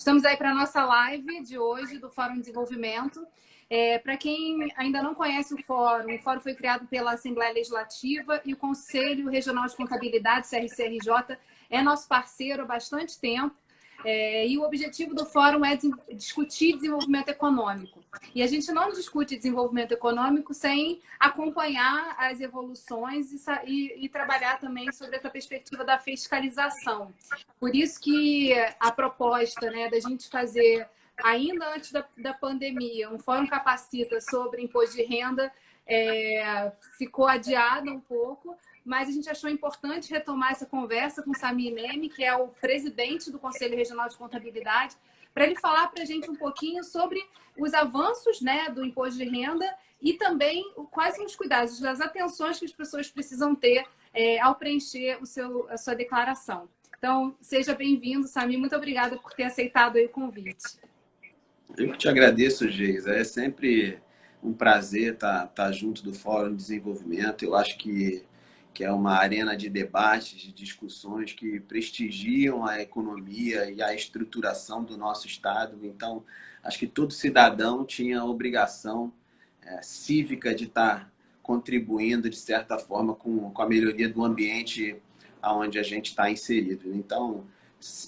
Estamos aí para a nossa live de hoje do Fórum de Desenvolvimento. Para quem ainda não conhece o Fórum foi criado pela Assembleia Legislativa e o Conselho Regional de Contabilidade, CRCRJ, é nosso parceiro há bastante tempo. E o objetivo do Fórum é discutir desenvolvimento econômico. E a gente não discute desenvolvimento econômico sem acompanhar as evoluções e trabalhar também sobre essa perspectiva da fiscalização. Por isso que a proposta, né, da gente fazer, ainda antes da pandemia, um Fórum Capacita sobre imposto de renda ficou adiada um pouco, mas a gente achou importante retomar essa conversa com o Samir Nemi, que é o presidente do Conselho Regional de Contabilidade, para ele falar para a gente um pouquinho sobre os avanços, né, do imposto de renda e também quais são os cuidados, as atenções que as pessoas precisam ter ao preencher a sua declaração. Então, seja bem-vindo, Samir. Muito obrigada por ter aceitado aí o convite. Eu que te agradeço, Geisa. É sempre um prazer estar junto do Fórum de Desenvolvimento. Eu acho que é uma arena de debates, de discussões que prestigiam a economia e a estruturação do nosso Estado. Então, acho que todo cidadão tinha a obrigação cívica de estar contribuindo, de certa forma, com a melhoria do ambiente onde a gente está inserido. Então,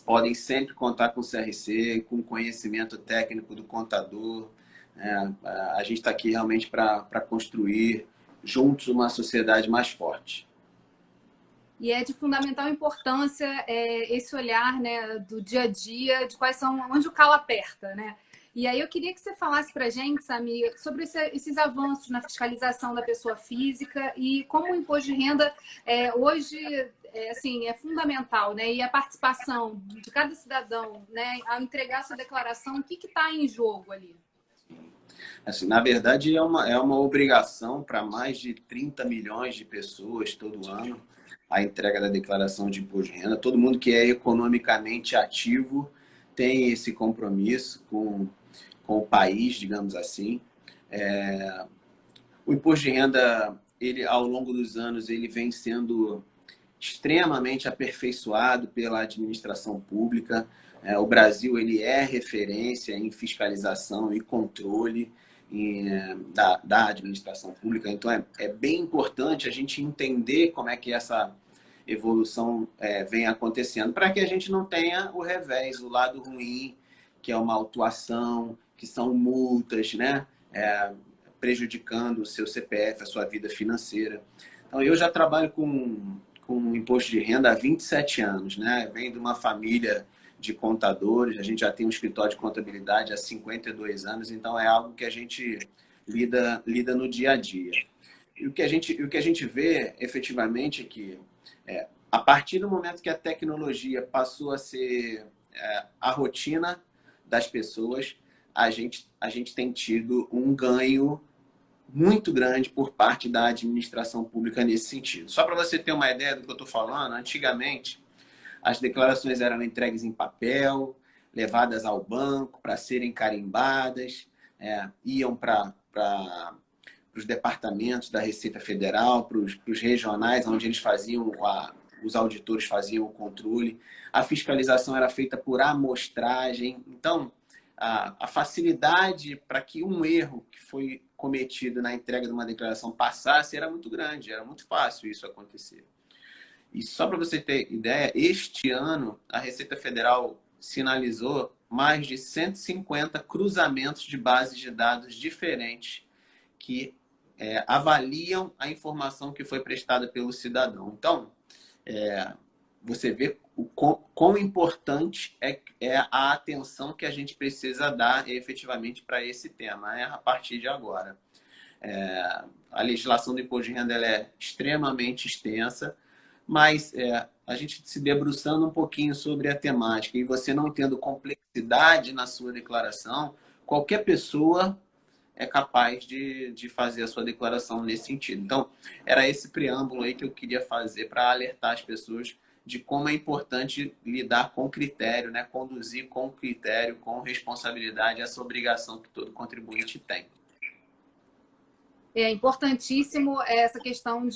podem sempre contar com o CRC, com o conhecimento técnico do contador. A gente está aqui realmente para construir juntos uma sociedade mais forte. E é de fundamental importância esse olhar, né, do dia a dia, de quais são, onde o calo aperta, né? E aí eu queria que você falasse para a gente, Samir, sobre esses avanços na fiscalização da pessoa física e como o imposto de renda hoje é fundamental, né? E a participação de cada cidadão, né, ao entregar sua declaração, o que está em jogo ali? Assim, na verdade, é uma obrigação para mais de 30 milhões de pessoas todo ano a entrega da declaração de imposto de renda. Todo mundo que é economicamente ativo tem esse compromisso com o país, digamos assim. O imposto de renda, ele, ao longo dos anos, ele vem sendo extremamente aperfeiçoado pela administração pública. O Brasil ele é referência em fiscalização e controle da administração pública. Então, é bem importante a gente entender como é que essa evolução vem acontecendo, para que a gente não tenha o revés, o lado ruim, que é uma autuação, que são multas, né? Prejudicando o seu CPF, a sua vida financeira. Então, eu já trabalho com imposto de renda há 27 anos, né? Venho de uma família de contadores, a gente já tem um escritório de contabilidade há 52 anos, então é algo que a gente lida no dia a dia. E o que a gente vê, efetivamente, é que a partir do momento que a tecnologia passou a ser a rotina das pessoas, a gente tem tido um ganho muito grande por parte da administração pública nesse sentido. Só para você ter uma ideia do que eu estou falando, antigamente as declarações eram entregues em papel, levadas ao banco para serem carimbadas, iam para os departamentos da Receita Federal, para os regionais, onde eles faziam, os auditores faziam o controle. A fiscalização era feita por amostragem. Então, a facilidade para que um erro que foi cometido na entrega de uma declaração passasse era muito grande, era muito fácil isso acontecer. E só para você ter ideia, este ano a Receita Federal sinalizou mais de 150 cruzamentos de bases de dados diferentes que avaliam a informação que foi prestada pelo cidadão. Então, você vê o quão importante é a atenção que a gente precisa dar efetivamente para esse tema, a partir de agora. A legislação do imposto de renda ela é extremamente extensa, mas a gente se debruçando um pouquinho sobre a temática e você não tendo complexidade na sua declaração, qualquer pessoa é capaz de fazer a sua declaração nesse sentido. Então, era esse preâmbulo aí que eu queria fazer para alertar as pessoas de como é importante lidar com critério, né? Conduzir com critério, com responsabilidade, essa obrigação que todo contribuinte tem. É importantíssimo essa questão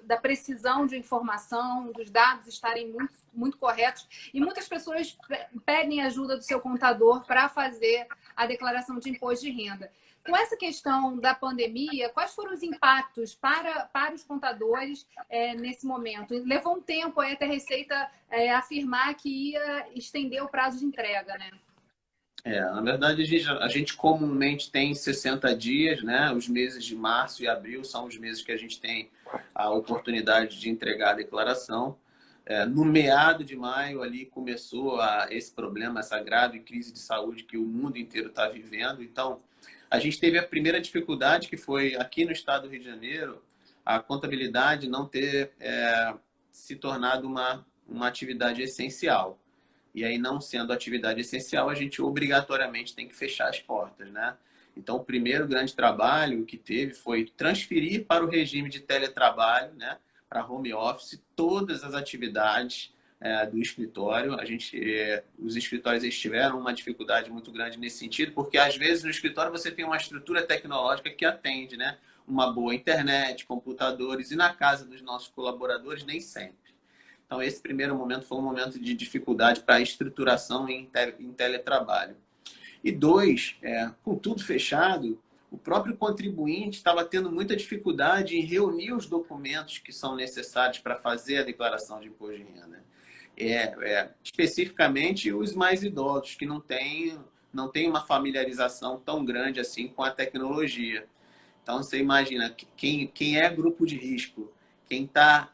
da precisão de informação, dos dados estarem muito, muito corretos. E muitas pessoas pedem ajuda do seu contador para fazer a declaração de imposto de renda. Com essa questão da pandemia, quais foram os impactos para os contadores nesse momento? Levou um tempo aí até a Receita afirmar que ia estender o prazo de entrega, né? Na verdade, a gente comumente tem 60 dias, né? Os meses de março e abril são os meses que a gente tem a oportunidade de entregar a declaração. No meado de maio, ali começou esse problema, essa grave crise de saúde que o mundo inteiro está vivendo. Então, a gente teve a primeira dificuldade, que foi aqui no estado do Rio de Janeiro, a contabilidade não ter se tornado uma atividade essencial. E aí, não sendo atividade essencial, a gente obrigatoriamente tem que fechar as portas, né? Então, o primeiro grande trabalho que teve foi transferir para o regime de teletrabalho, né? Para home office, todas as atividades do escritório. Os escritórios eles tiveram uma dificuldade muito grande nesse sentido, porque às vezes no escritório você tem uma estrutura tecnológica que atende, né? Uma boa internet, computadores, e na casa dos nossos colaboradores nem sempre. Então, esse primeiro momento foi um momento de dificuldade para a estruturação em teletrabalho. E dois, com tudo fechado, o próprio contribuinte estava tendo muita dificuldade em reunir os documentos que são necessários para fazer a declaração de imposto de renda. Especificamente os mais idosos, que não têm uma familiarização tão grande assim com a tecnologia. Então, você imagina, quem é grupo de risco, quem está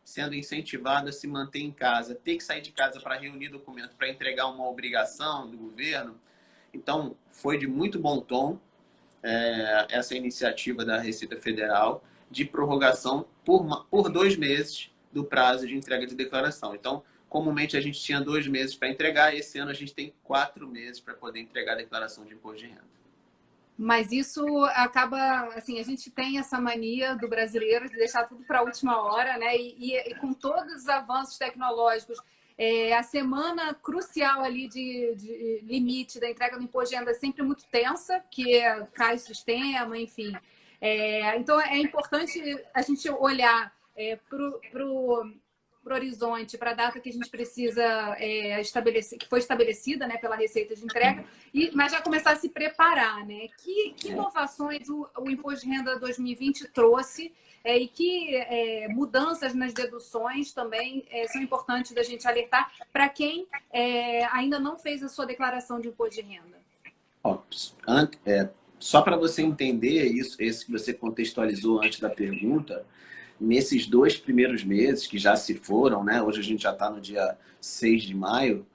sendo incentivado a se manter em casa, ter que sair de casa para reunir documento, para entregar uma obrigação do governo. Então, foi de muito bom tom essa iniciativa da Receita Federal de prorrogação por 2 meses do prazo de entrega de declaração. Então, comumente a gente tinha 2 meses para entregar, e esse ano a gente tem 4 meses para poder entregar a declaração de imposto de renda. Mas isso acaba, assim, a gente tem essa mania do brasileiro de deixar tudo para a última hora, né? E com todos os avanços tecnológicos, a semana crucial ali de limite da entrega do imposto de renda é sempre muito tensa, que cai o sistema, enfim. Então, é importante a gente olhar para o horizonte, para a data que a gente precisa estabelecer, que foi estabelecida, né, pela Receita de entrega, mas já começar a se preparar, né? Que inovações o Imposto de Renda 2020 trouxe e que mudanças nas deduções também são importantes da gente alertar para quem ainda não fez a sua declaração de imposto de renda. Só para você entender isso, esse que você contextualizou antes da pergunta, nesses 2 primeiros meses que já se foram, né? Hoje a gente já está no dia 6 de maio,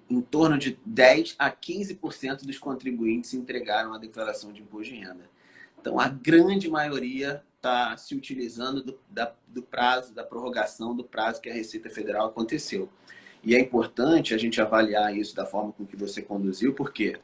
em torno de 10% a 15% dos contribuintes entregaram a declaração de imposto de renda. Então, a grande maioria está se utilizando do prazo, da prorrogação do prazo que a Receita Federal aconteceu. E é importante a gente avaliar isso da forma com que você conduziu, porque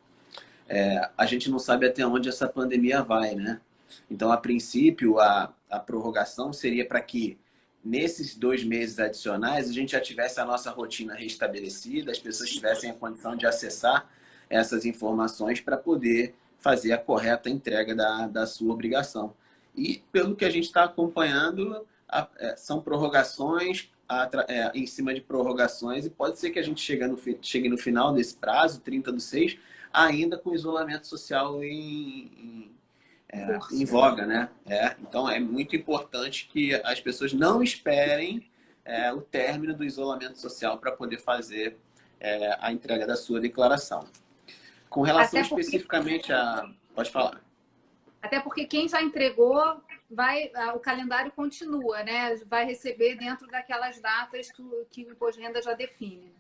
a gente não sabe até onde essa pandemia vai, né? Então, a princípio, a prorrogação seria para que, nesses 2 meses adicionais, a gente já tivesse a nossa rotina restabelecida, as pessoas tivessem a condição de acessar essas informações para poder fazer a correta entrega da sua obrigação. E, pelo que a gente está acompanhando, são prorrogações em cima de prorrogações, e pode ser que a gente chegue no final desse prazo, 30/6, ainda com isolamento social em voga, né? Então, é muito importante que as pessoas não esperem o término do isolamento social para poder fazer a entrega da sua declaração. Com relação especificamente a... Pode falar. Até porque quem já entregou, o calendário continua, né? Vai receber dentro daquelas datas que o imposto de renda já define.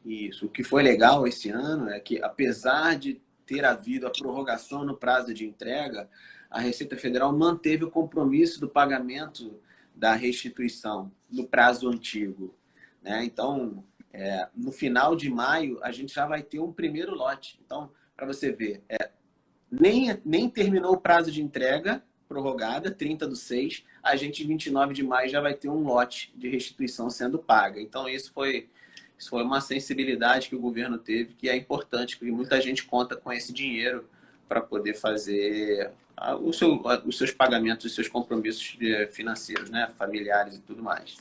Isso. O que foi legal esse ano é que, apesar de ter havido a prorrogação no prazo de entrega, a Receita Federal manteve o compromisso do pagamento da restituição no prazo antigo, né? Então, no final de maio, a gente já vai ter um primeiro lote. Então, para você ver, nem terminou o prazo de entrega prorrogada, 30/6, a gente, em 29 de maio, já vai ter um lote de restituição sendo paga. Então, isso foi uma sensibilidade que o governo teve, que é importante, porque muita gente conta com esse dinheiro para poder fazer os seus pagamentos, os seus compromissos financeiros, né? Familiares e tudo mais.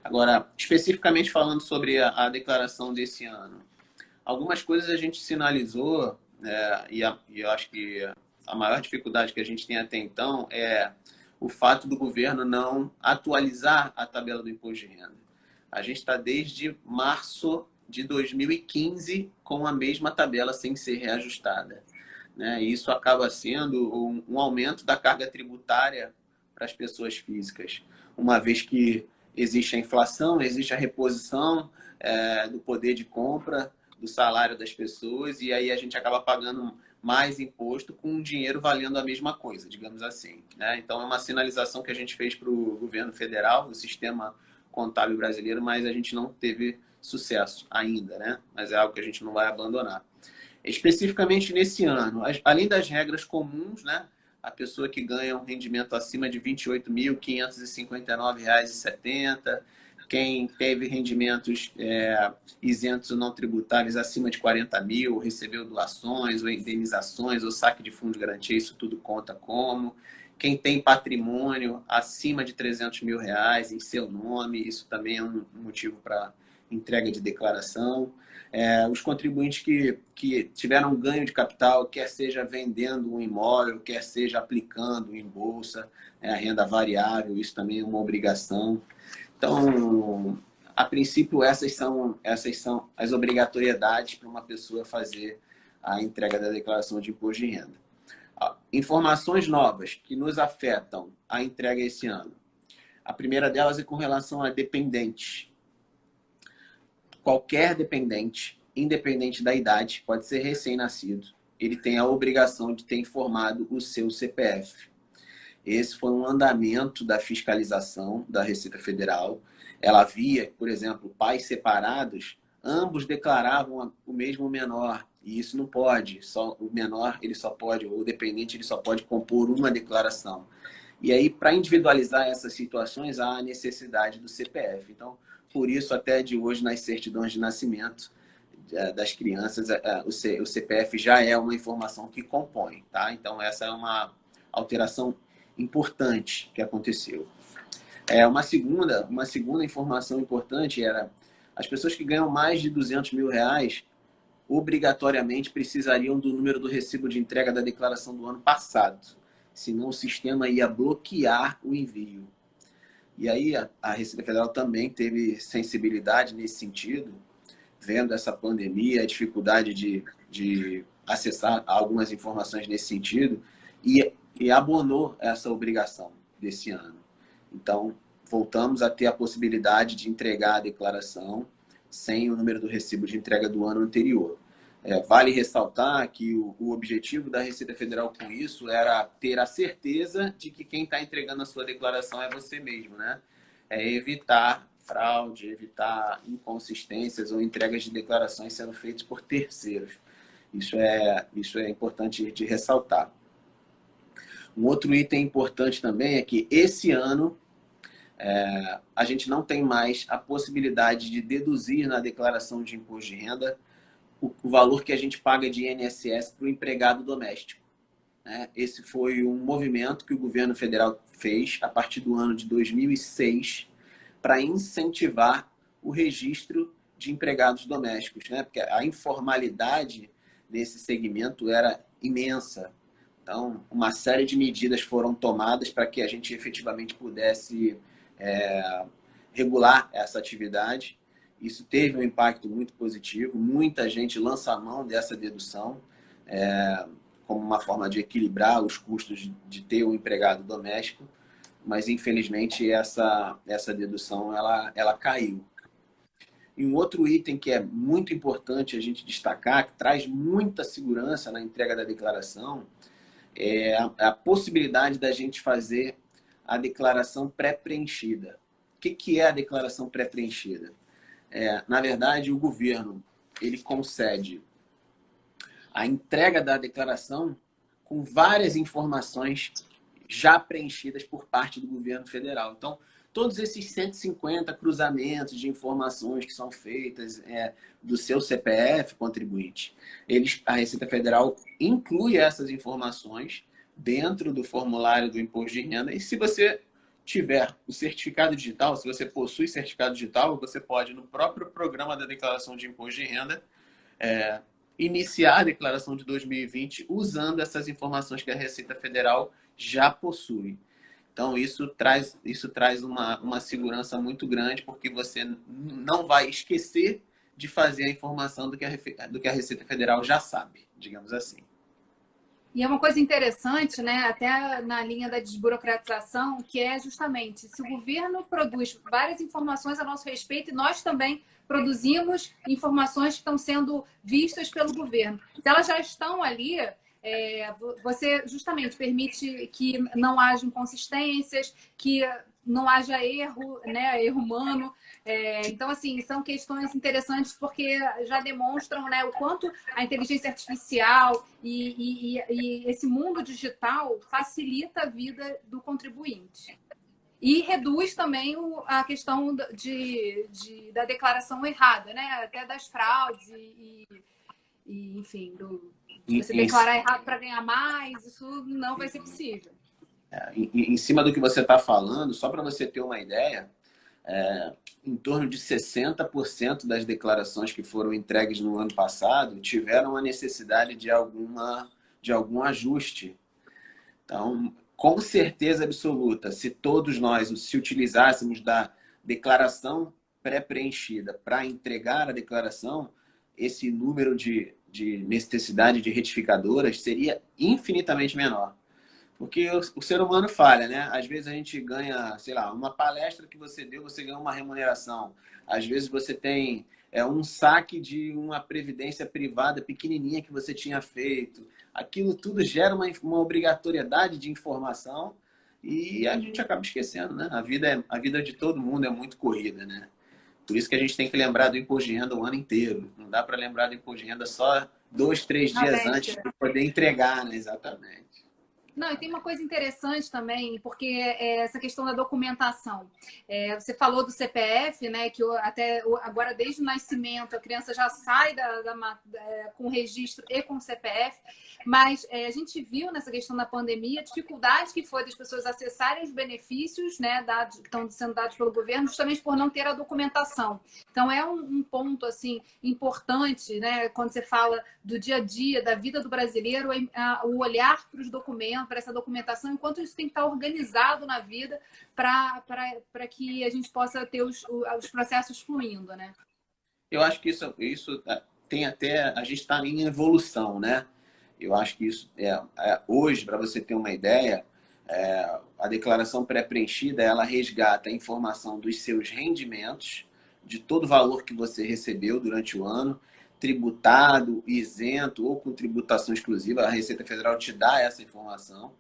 Agora, especificamente falando sobre a declaração desse ano, algumas coisas a gente sinalizou, e eu acho que a maior dificuldade que a gente tem até então é o fato do governo não atualizar a tabela do imposto de renda. A gente está desde março de 2015 com a mesma tabela sem ser reajustada, né? E isso acaba sendo um aumento da carga tributária para as pessoas físicas, uma vez que existe a inflação, existe a reposição do poder de compra do salário das pessoas, e aí a gente acaba pagando mais imposto com um dinheiro valendo a mesma coisa, digamos assim, né? Então é uma sinalização que a gente fez para o governo federal, o sistema contábil brasileiro, mas a gente não teve sucesso ainda, né? Mas é algo que a gente não vai abandonar. Especificamente nesse ano, além das regras comuns, né? A pessoa que ganha um rendimento acima de R$ 28.559,70, quem teve rendimentos isentos ou não tributáveis acima de 40 mil, recebeu doações ou indenizações ou saque de fundo de garantia, isso tudo conta como. Quem tem patrimônio acima de R$ 300 mil em seu nome, isso também é um motivo para entrega de declaração. Os contribuintes que tiveram ganho de capital, quer seja vendendo um imóvel, quer seja aplicando em bolsa, a renda variável, isso também é uma obrigação. Então, a princípio, essas são as obrigatoriedades para uma pessoa fazer a entrega da declaração de imposto de renda. Informações novas que nos afetam a entrega esse ano. A primeira delas é com relação a dependentes. Qualquer dependente, independente da idade, pode ser recém-nascido, ele tem a obrigação de ter informado o seu CPF. Esse foi um andamento da fiscalização da Receita Federal. Ela via, por exemplo, pais separados, ambos declaravam o mesmo menor, e isso não pode. Só o menor, ele só pode, ou o dependente, ele só pode compor uma declaração. E aí, para individualizar essas situações, há a necessidade do CPF. Então, por isso, até de hoje, nas certidões de nascimento das crianças, o CPF já é uma informação que compõe, tá? Então, essa é uma alteração importante que aconteceu. Uma segunda informação importante era as pessoas que ganham mais de R$ 200 mil obrigatoriamente precisariam do número do recibo de entrega da declaração do ano passado, senão o sistema ia bloquear o envio. E aí a Receita Federal também teve sensibilidade nesse sentido, vendo essa pandemia, a dificuldade de acessar algumas informações nesse sentido, e abonou essa obrigação desse ano. Então, voltamos a ter a possibilidade de entregar a declaração sem o número do recibo de entrega do ano anterior. Vale ressaltar que o objetivo da Receita Federal com isso era ter a certeza de que quem está entregando a sua declaração é você mesmo, né? Evitar fraude, evitar inconsistências ou entregas de declarações sendo feitas por terceiros. Isso é importante de ressaltar. Um outro item importante também é que esse ano a gente não tem mais a possibilidade de deduzir na declaração de imposto de renda o valor que a gente paga de INSS para o empregado doméstico. Esse foi um movimento que o governo federal fez a partir do ano de 2006 para incentivar o registro de empregados domésticos, né? Porque a informalidade nesse segmento era imensa. Então, uma série de medidas foram tomadas para que a gente efetivamente pudesse regular essa atividade. Isso teve um impacto muito positivo. Muita gente lança a mão dessa dedução como uma forma de equilibrar os custos de ter um empregado doméstico, mas infelizmente essa dedução ela caiu. E um outro item que é muito importante a gente destacar, que traz muita segurança na entrega da declaração, é a possibilidade da gente fazer a declaração pré-preenchida. O que é a declaração pré-preenchida? Na verdade, o governo ele concede a entrega da declaração com várias informações já preenchidas por parte do governo federal. Então, todos esses 150 cruzamentos de informações que são feitas do seu CPF contribuinte, a Receita Federal inclui essas informações dentro do formulário do imposto de renda. E se você tiver o certificado digital, se você possui certificado digital, você pode, no próprio programa da declaração de imposto de renda, iniciar a declaração de 2020 usando essas informações que a Receita Federal já possui. Então, isso traz uma segurança muito grande, porque você não vai esquecer de fazer a informação do que a Receita Federal já sabe, digamos assim. E é uma coisa interessante, né? Até na linha da desburocratização, que é justamente se o governo produz várias informações a nosso respeito e nós também produzimos informações que estão sendo vistas pelo governo. Se elas já estão ali, você justamente permite que não haja inconsistências, que não haja erro, né? Erro humano. Então, assim, são questões interessantes porque já demonstram, né, o quanto a inteligência artificial e esse mundo digital facilita a vida do contribuinte. E reduz também a questão da declaração errada, né? Até das fraudes enfim, você declarar errado para ganhar mais, isso não vai ser possível. Em cima do que você está falando, só para você ter uma ideia, em torno de 60% das declarações que foram entregues no ano passado tiveram a necessidade de algum ajuste. Então, com certeza absoluta, se todos nós se utilizássemos da declaração pré-preenchida para entregar a declaração, esse número de necessidade de retificadoras seria infinitamente menor. Porque o ser humano falha, né? Às vezes a gente ganha, sei lá, uma palestra que você deu, você ganha uma remuneração. Às vezes você tem um saque de uma previdência privada pequenininha que você tinha feito. Aquilo tudo gera uma obrigatoriedade de informação e a gente acaba esquecendo, né? A vida de todo mundo é muito corrida, né? Por isso que a gente tem que lembrar do imposto de renda o ano inteiro. Não dá para lembrar do imposto de renda só 2, 3 dias antes para poder entregar, né? Exatamente. Não, e tem uma coisa interessante também, porque essa questão da documentação. Você falou do CPF, né? Que até agora, desde o nascimento, a criança já sai com o registro e com o CPF. Mas a gente viu nessa questão da pandemia a dificuldade que foi das pessoas acessarem os benefícios, né, que estão sendo dados pelo governo, justamente por não ter a documentação. Então, é um ponto assim importante, né, quando você fala do dia a dia, da vida do brasileiro, o olhar para os documentos, para essa documentação, enquanto isso tem que estar organizado na vida para que a gente possa ter os processos fluindo, né? Eu acho que isso tem até... A gente está em evolução, né? Eu acho que isso hoje, para você ter uma ideia, a declaração pré-preenchida, ela resgata a informação dos seus rendimentos, de todo o valor que você recebeu durante o ano, tributado, isento ou com tributação exclusiva. A Receita Federal te dá essa informação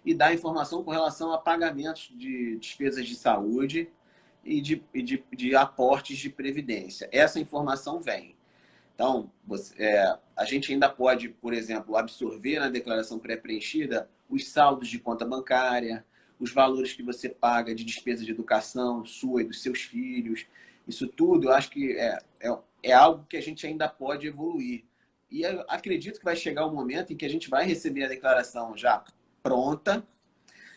e dá informação com relação a pagamentos de despesas de saúde e de aportes de previdência. Essa informação vem. Então, a gente ainda pode, por exemplo, absorver na declaração pré-preenchida os saldos de conta bancária, os valores que você paga de despesa de educação sua e dos seus filhos. Isso tudo, eu acho que é algo que a gente ainda pode evoluir. E eu acredito que vai chegar um momento em que a gente vai receber a declaração já pronta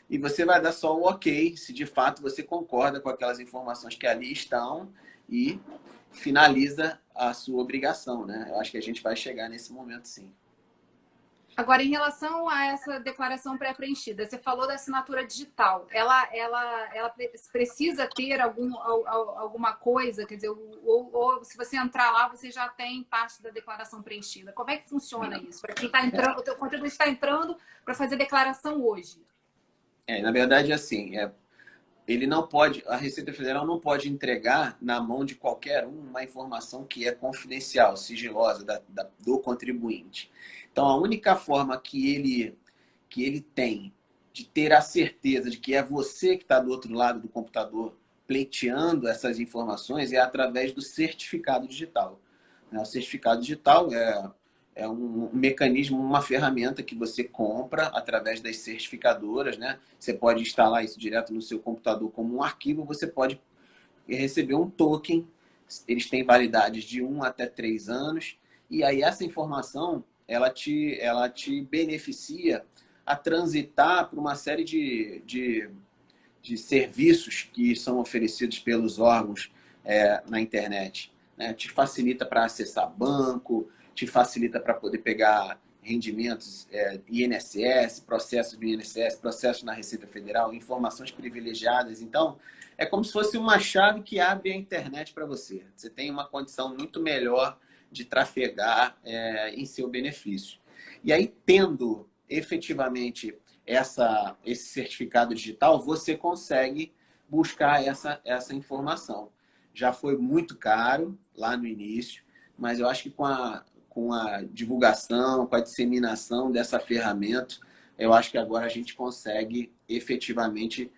e você vai dar só o ok, se de fato você concorda com aquelas informações que ali estão e finaliza a sua obrigação, né? Eu acho que a gente vai chegar nesse momento, sim. Agora, em relação a essa declaração pré-preenchida, você falou da assinatura digital. Ela precisa ter alguma coisa, quer dizer, ou se você entrar lá, você já tem parte da declaração preenchida. Como é que funciona isso? Para quem está entrando, o teu contribuinte está entrando para fazer declaração hoje. Na verdade, assim, ele não pode, a Receita Federal não pode entregar na mão de qualquer uma informação que é confidencial, sigilosa do contribuinte. Então, a única forma que ele tem de ter a certeza de que é você que está do outro lado do computador pleiteando essas informações é através do certificado digital. O certificado digital é um mecanismo, uma ferramenta que você compra através das certificadoras, né? Você pode instalar isso direto no seu computador como um arquivo, você pode receber um token, eles têm validades de 1 até 3 anos, e aí essa informação ela te beneficia a transitar por uma série de serviços que são oferecidos pelos órgãos na internet, né? Te facilita para acessar banco, te facilita para poder pegar rendimentos INSS, processos do INSS, processos na Receita Federal, informações privilegiadas. Então, é como se fosse uma chave que abre a internet para você. Você tem uma condição muito melhor de trafegar em seu benefício. E aí, tendo efetivamente esse certificado digital, você consegue buscar essa informação. Já foi muito caro lá no início, mas eu acho que com a divulgação, com a disseminação dessa ferramenta, eu acho que agora a gente consegue efetivamente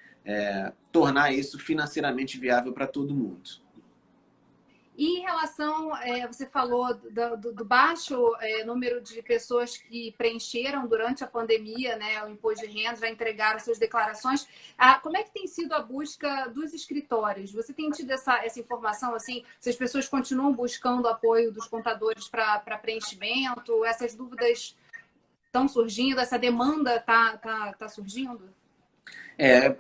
tornar isso financeiramente viável para todo mundo. E em relação, você falou do baixo número de pessoas que preencheram durante a pandemia, né, o imposto de renda, já entregaram suas declarações. Como é que tem sido a busca dos escritórios? Você tem tido essa informação, assim, se as pessoas continuam buscando apoio dos contadores para preenchimento? Essas dúvidas estão surgindo? Essa demanda está surgindo?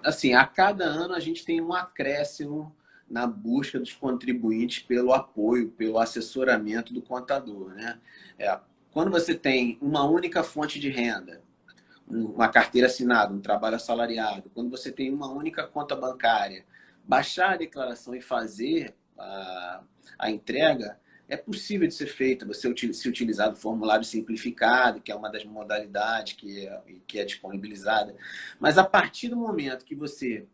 Assim, a cada ano a gente tem um acréscimo na busca dos contribuintes pelo apoio, pelo assessoramento do contador, né? Quando você tem uma única fonte de renda, uma carteira assinada, um trabalho assalariado, quando você tem uma única conta bancária, baixar a declaração e fazer a entrega, é possível de ser feita. Você se utilizar do formulário simplificado, que é uma das modalidades que é disponibilizada. Mas a partir do momento que você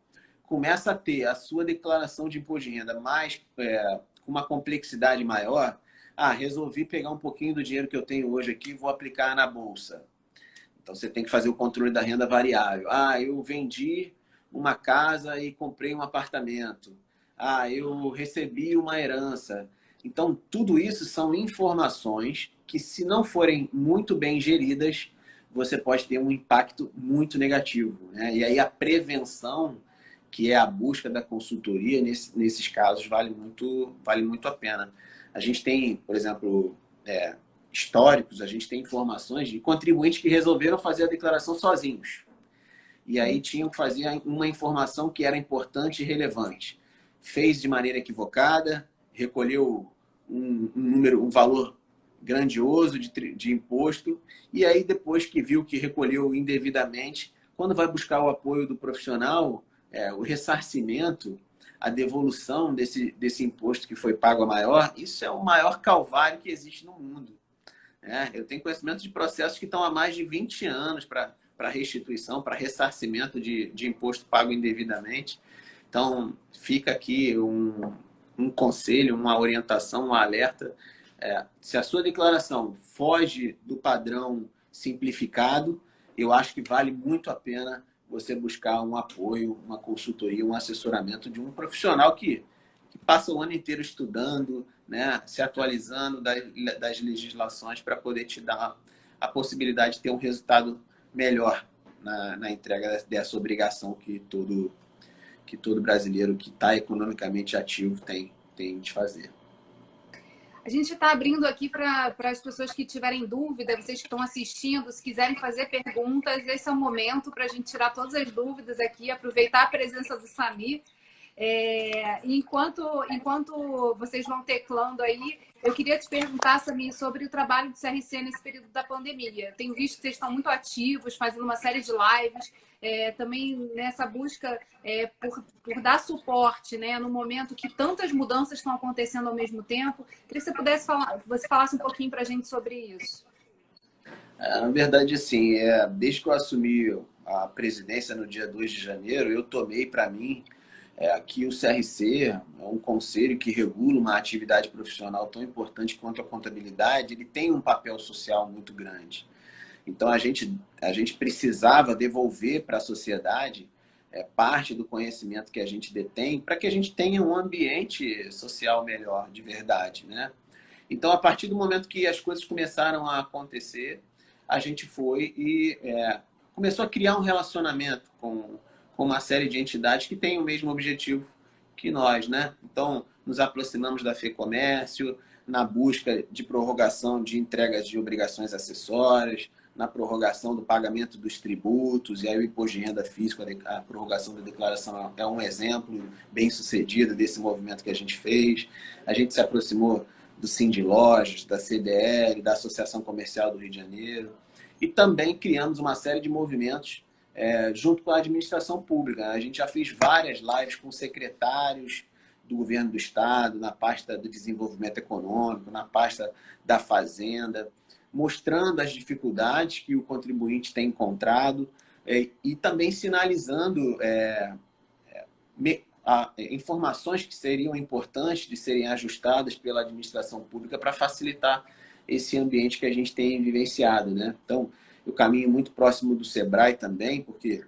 começa a ter a sua declaração de imposto de renda com uma complexidade maior, resolvi pegar um pouquinho do dinheiro que eu tenho hoje aqui e vou aplicar na bolsa. Então, você tem que fazer o controle da renda variável. Eu vendi uma casa e comprei um apartamento. Eu recebi uma herança. Então, tudo isso são informações que, se não forem muito bem geridas, você pode ter um impacto muito negativo, né? E aí a prevenção, que é a busca da consultoria, nesses casos, vale muito a pena. A gente tem, por exemplo, históricos, a gente tem informações de contribuintes que resolveram fazer a declaração sozinhos. E aí tinham que fazer uma informação que era importante e relevante. Fez de maneira equivocada, recolheu um valor grandioso de imposto, e aí depois que viu que recolheu indevidamente, quando vai buscar o apoio do profissional, o ressarcimento, a devolução desse imposto que foi pago a maior, isso é o maior calvário que existe no mundo. Eu tenho conhecimento de processos que estão há mais de 20 anos para restituição, para ressarcimento de imposto pago indevidamente. Então, fica aqui um conselho, uma orientação, um alerta. Se a sua declaração foge do padrão simplificado, eu acho que vale muito a pena você buscar um apoio, uma consultoria, um assessoramento de um profissional que passa o ano inteiro estudando, né, se atualizando das legislações para poder te dar a possibilidade de ter um resultado melhor na entrega dessa obrigação que todo brasileiro que está economicamente ativo tem de fazer. A gente está abrindo aqui para as pessoas que tiverem dúvida, vocês que estão assistindo, se quiserem fazer perguntas, esse é o momento para a gente tirar todas as dúvidas aqui, aproveitar a presença do Samir. Enquanto vocês vão teclando aí, eu queria te perguntar, Samir, sobre o trabalho do CRC nesse período da pandemia. Tenho visto que vocês estão muito ativos, fazendo uma série de lives, também nessa busca por dar suporte, né, no momento que tantas mudanças estão acontecendo ao mesmo tempo. Queria que você falasse um pouquinho para a gente sobre isso. Na verdade, assim, desde que eu assumi a presidência no dia 2 de janeiro, eu tomei para mim que o CRC é um conselho que regula uma atividade profissional tão importante quanto a contabilidade. Ele tem um papel social muito grande. Então, a gente precisava devolver para a sociedade parte do conhecimento que a gente detém para que a gente tenha um ambiente social melhor, de verdade, né? Então, a partir do momento que as coisas começaram a acontecer, a gente foi e começou a criar um relacionamento com uma série de entidades que têm o mesmo objetivo que nós, né? Então, nos aproximamos da FEComércio na busca de prorrogação de entregas de obrigações acessórias, na prorrogação do pagamento dos tributos, e aí o imposto de renda físico, a prorrogação da declaração é um exemplo bem sucedido desse movimento que a gente fez. A gente se aproximou do Sindlojas, da CDL, da Associação Comercial do Rio de Janeiro, e também criamos uma série de movimentos junto com a administração pública. A gente já fez várias lives com secretários do governo do estado, na pasta do desenvolvimento econômico, na pasta da fazenda, mostrando as dificuldades que o contribuinte tem encontrado e também sinalizando informações que seriam importantes de serem ajustadas pela administração pública para facilitar esse ambiente que a gente tem vivenciado, né? Então, eu caminho muito próximo do Sebrae também, porque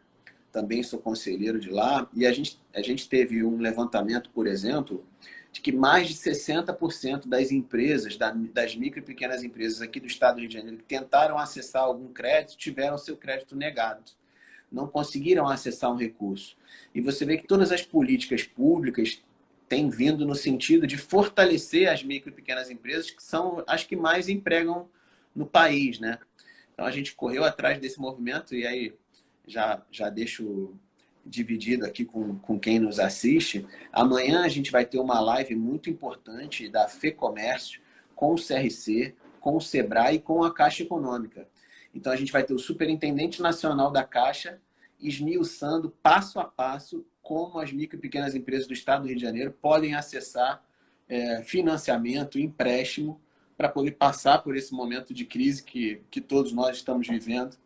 também sou conselheiro de lá, e a gente teve um levantamento, por exemplo, de que mais de 60% das empresas, das micro e pequenas empresas aqui do estado do Rio de Janeiro, que tentaram acessar algum crédito, tiveram seu crédito negado. Não conseguiram acessar um recurso. E você vê que todas as políticas públicas têm vindo no sentido de fortalecer as micro e pequenas empresas, que são as que mais empregam no país, né? Então, a gente correu atrás desse movimento, e aí já deixo dividido aqui com quem nos assiste. Amanhã a gente vai ter uma live muito importante da FEComércio com o CRC, com o Sebrae e com a Caixa Econômica. Então, a gente vai ter o Superintendente Nacional da Caixa esmiuçando passo a passo como as micro e pequenas empresas do estado do Rio de Janeiro podem acessar financiamento, empréstimo, para poder passar por esse momento de crise que todos nós estamos vivendo,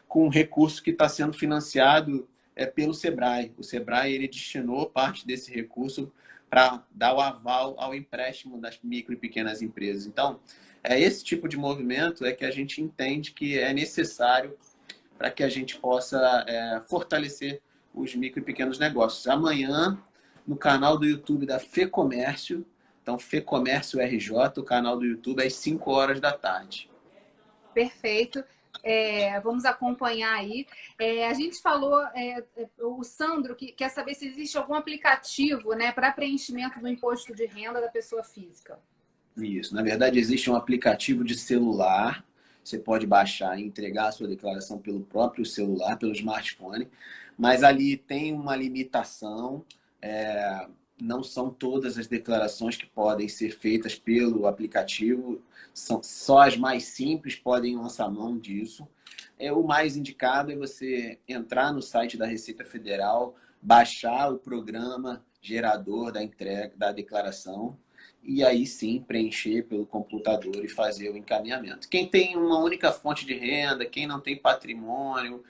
com um recurso que está sendo financiado pelo Sebrae. O Sebrae ele destinou parte desse recurso para dar o aval ao empréstimo das micro e pequenas empresas. Então, esse tipo de movimento que a gente entende que é necessário para que a gente possa fortalecer os micro e pequenos negócios. Amanhã, no canal do YouTube da FEComércio, então FEComércio RJ, o canal do YouTube, às 5 horas da tarde. Perfeito. Vamos acompanhar aí. A gente falou, o Sandro que quer saber se existe algum aplicativo, né, para preenchimento do imposto de renda da pessoa física. Isso. Na verdade, existe um aplicativo de celular. Você pode baixar e entregar a sua declaração pelo próprio celular, pelo smartphone. Mas ali tem uma limitação. Não são todas as declarações que podem ser feitas pelo aplicativo. Só as mais simples podem lançar mão disso. O mais indicado é você entrar no site da Receita Federal, baixar o programa gerador da entrega da declaração e aí sim preencher pelo computador e fazer o encaminhamento. Quem tem uma única fonte de renda, quem não tem patrimônio,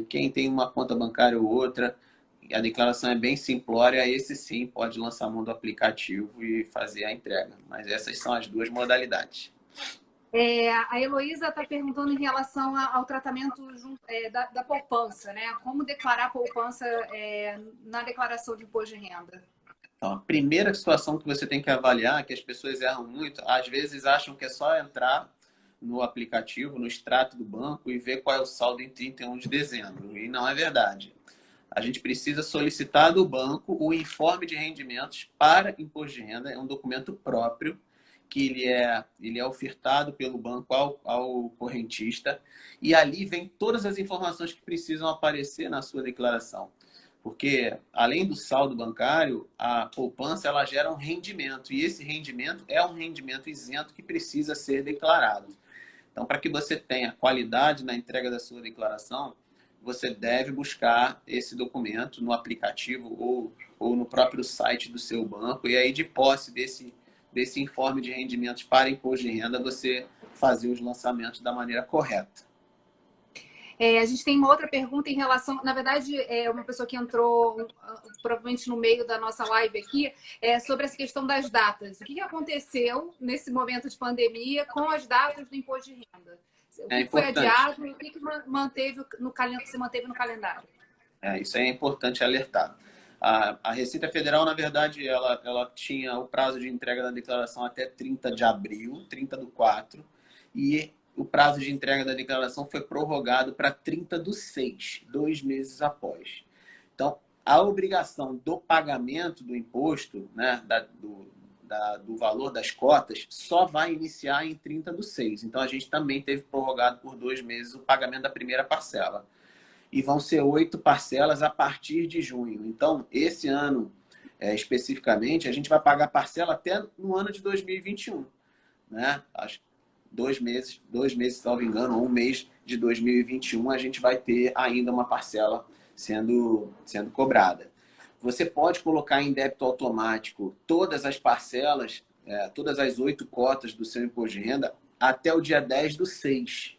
quem tem uma conta bancária ou outra, a declaração é bem simplória, esse sim pode lançar a mão do aplicativo e fazer a entrega. Mas essas são as duas modalidades. A Heloísa está perguntando em relação ao tratamento da poupança, né? Como declarar a poupança na declaração de imposto de renda? Então, a primeira situação que você tem que avaliar, que as pessoas erram muito, às vezes acham que é só entrar no aplicativo, no extrato do banco e ver qual é o saldo em 31 de dezembro. E não é verdade. A gente precisa solicitar do banco o informe de rendimentos para imposto de renda. É um documento próprio que ele é ofertado pelo banco ao correntista. E ali vem todas as informações que precisam aparecer na sua declaração. Porque, além do saldo bancário, a poupança ela gera um rendimento. E esse rendimento é um rendimento isento que precisa ser declarado. Então, para que você tenha qualidade na entrega da sua declaração, você deve buscar esse documento no aplicativo ou no próprio site do seu banco. E aí, de posse desse informe de rendimentos para imposto de renda, você fazer os lançamentos da maneira correta. A gente tem uma outra pergunta em relação... Na verdade, uma pessoa que entrou provavelmente no meio da nossa live aqui, sobre essa questão das datas. O que aconteceu nesse momento de pandemia com as datas do imposto de renda? O que foi adiado e o que você manteve no calendário? Isso é importante alertar. A Receita Federal, na verdade, ela tinha o prazo de entrega da declaração até 30 de abril, 30/4, e o prazo de entrega da declaração foi prorrogado para 30/6, 2 meses após. Então, a obrigação do pagamento do imposto, né, do valor das cotas só vai iniciar em 30/6. Então, a gente também teve prorrogado por 2 meses o pagamento da primeira parcela. E vão ser 8 parcelas a partir de junho. Então, esse ano, especificamente, a gente vai pagar parcela até no ano de 2021. Né? Acho que 2 meses, salvo engano, ou 1 mês de 2021, a gente vai ter ainda uma parcela sendo cobrada. Você pode colocar em débito automático todas as parcelas, todas as 8 cotas do seu imposto de renda até o dia 10/6.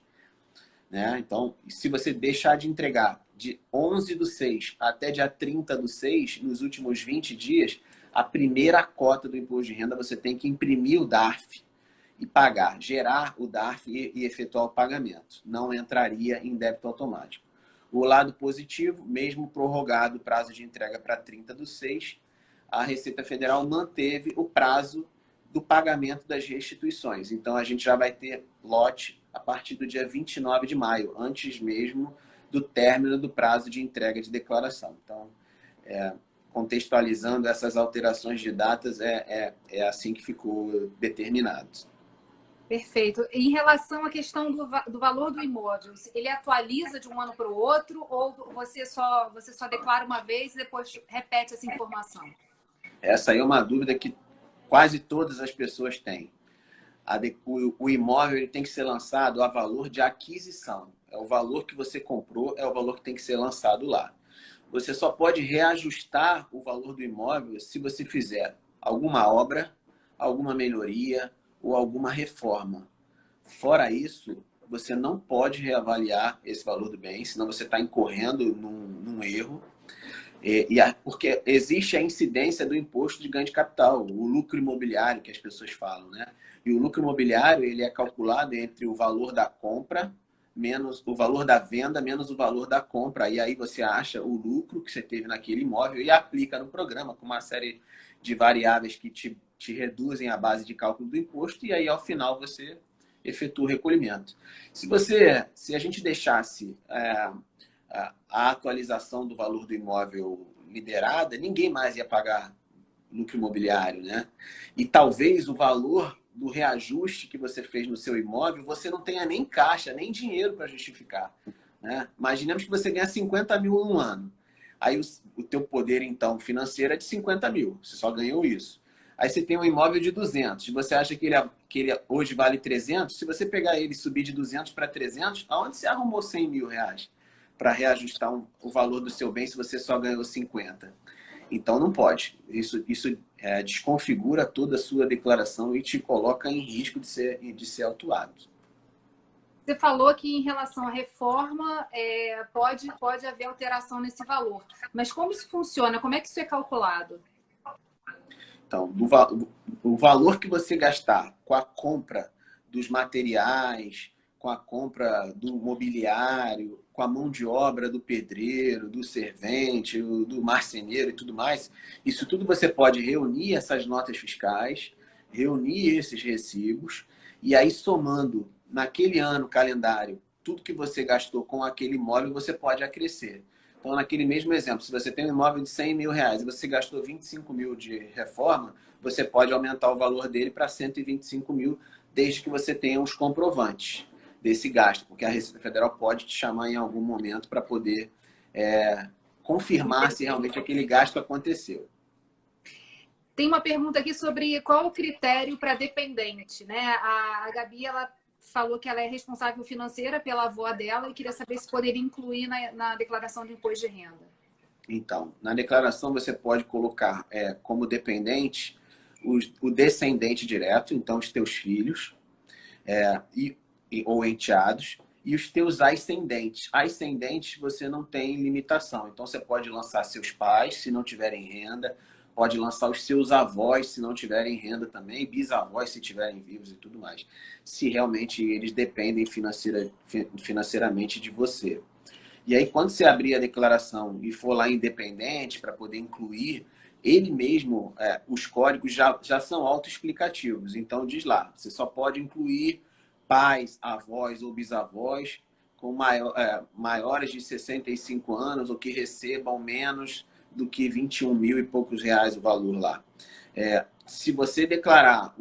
Né? Então, se você deixar de entregar de 11/6 até dia 30/6, nos últimos 20 dias, a primeira cota do imposto de renda você tem que imprimir o DARF e pagar, gerar o DARF e efetuar o pagamento. Não entraria em débito automático. O lado positivo, mesmo prorrogado o prazo de entrega para 30/6, a Receita Federal manteve o prazo do pagamento das restituições. Então, a gente já vai ter lote a partir do dia 29 de maio, antes mesmo do término do prazo de entrega de declaração. Então, contextualizando essas alterações de datas, é assim que ficou determinado. Perfeito. Em relação à questão do valor do imóvel, ele atualiza de um ano para o outro ou você só declara uma vez e depois repete essa informação? Essa aí é uma dúvida que quase todas as pessoas têm. O imóvel ele tem que ser lançado a valor de aquisição. É o valor que você comprou, é o valor que tem que ser lançado lá. Você só pode reajustar o valor do imóvel se você fizer alguma obra, alguma melhoria ou alguma reforma. Fora isso, você não pode reavaliar esse valor do bem, senão você está incorrendo num erro. Porque existe a incidência do imposto de ganho de capital, o lucro imobiliário que as pessoas falam, né? E o lucro imobiliário ele é calculado entre o valor da compra menos o valor da venda menos o valor da compra. E aí você acha o lucro que você teve naquele imóvel e aplica no programa com uma série de variáveis que te reduzem a base de cálculo do imposto e aí ao final você efetua o recolhimento. Se a gente deixasse a atualização do valor do imóvel liberada, ninguém mais ia pagar lucro imobiliário, né? E talvez o valor do reajuste que você fez no seu imóvel, você não tenha nem caixa, nem dinheiro para justificar, né? Imaginemos que você ganha 50 mil no ano. Aí o teu poder, então, financeiro é de 50 mil. Você só ganhou isso. Aí você tem um imóvel de 200. Se você acha que ele hoje vale 300, se você pegar ele e subir de 200 para 300, aonde você arrumou 100 mil reais para reajustar o valor do seu bem se você só ganhou 50? Então, não pode. Isso desconfigura toda a sua declaração e te coloca em risco de ser autuado. Você falou que em relação à reforma pode haver alteração nesse valor. Mas como isso funciona? Como é que isso é calculado? Então, o valor que você gastar com a compra dos materiais, com a compra do mobiliário, com a mão de obra do pedreiro, do servente, do marceneiro e tudo mais, isso tudo você pode reunir essas notas fiscais, reunir esses recibos, e aí somando naquele ano calendário tudo que você gastou com aquele imóvel, você pode acrescer. Então, naquele mesmo exemplo, se você tem um imóvel de 100 mil reais e você gastou 25 mil de reforma, você pode aumentar o valor dele para 125 mil, desde que você tenha os comprovantes desse gasto, porque a Receita Federal pode te chamar em algum momento para poder confirmar se realmente aquele gasto aconteceu. Tem uma pergunta aqui sobre qual o critério para dependente, né? A Gabi, ela falou que ela é responsável financeira pela avó dela e queria saber se poderia incluir na declaração de imposto de renda. Então, na declaração você pode colocar como dependente o descendente direto, então os teus filhos, ou enteados, e os teus ascendentes. Ascendentes você não tem limitação. Então você pode lançar seus pais, se não tiverem renda, pode lançar os seus avós, se não tiverem renda também, bisavós, se tiverem vivos e tudo mais. Se realmente eles dependem financeiramente de você. E aí, quando você abrir a declaração e for lá independente para poder incluir, ele mesmo, os códigos já são autoexplicativos. Então diz lá, você só pode incluir pais, avós ou bisavós com maiores de 65 anos ou que recebam menos do que 21 mil e poucos reais o valor lá. se você declarar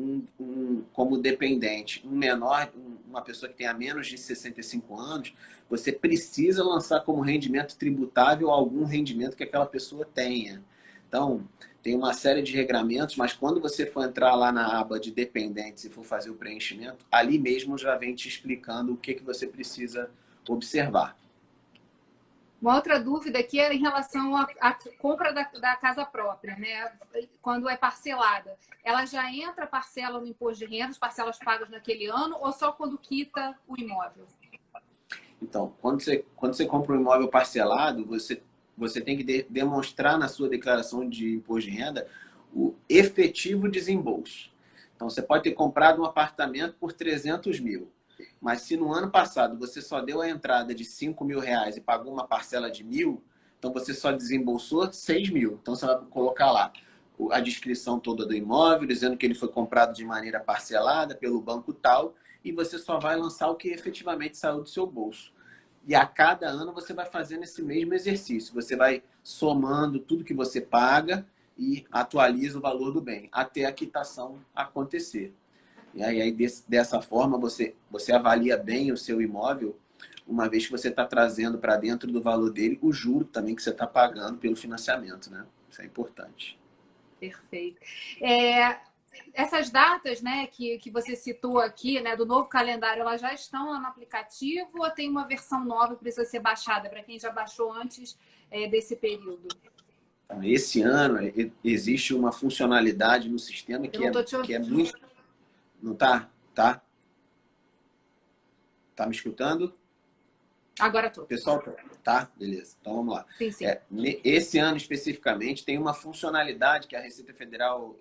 como dependente um menor, uma pessoa que tenha menos de 65 anos, você precisa lançar como rendimento tributável algum rendimento que aquela pessoa tenha. Então, tem uma série de regramentos, mas quando você for entrar lá na aba de dependentes e for fazer o preenchimento, ali mesmo já vem te explicando o que você precisa observar. Uma outra dúvida aqui é em relação à compra da casa própria, né? Quando é parcelada. Ela já entra parcela no imposto de renda, as parcelas pagas naquele ano, ou só quando quita o imóvel? Então, quando você compra um imóvel parcelado, você tem que demonstrar na sua declaração de imposto de renda o efetivo desembolso. Então, você pode ter comprado um apartamento por 300 mil. Mas se no ano passado você só deu a entrada de 5 mil reais e pagou uma parcela de 1.000, então você só desembolsou 6 mil. Então você vai colocar lá a descrição toda do imóvel, dizendo que ele foi comprado de maneira parcelada pelo banco tal, e você só vai lançar o que efetivamente saiu do seu bolso. E a cada ano você vai fazendo esse mesmo exercício. Você vai somando tudo que você paga e atualiza o valor do bem, até a quitação acontecer. E aí dessa forma, você avalia bem o seu imóvel, uma vez que você está trazendo para dentro do valor dele o juro também que você está pagando pelo financiamento, né? Isso é importante. Perfeito. Essas datas, né, que você citou aqui, né, do novo calendário, elas já estão lá no aplicativo ou tem uma versão nova que precisa ser baixada para quem já baixou antes desse período? Então, esse ano existe uma funcionalidade no sistema que é muito... Não tá? Tá? Tá me escutando? Agora tô. Pessoal, tá? Beleza. Então vamos lá. Sim, sim. Esse ano especificamente tem uma funcionalidade que a Receita Federal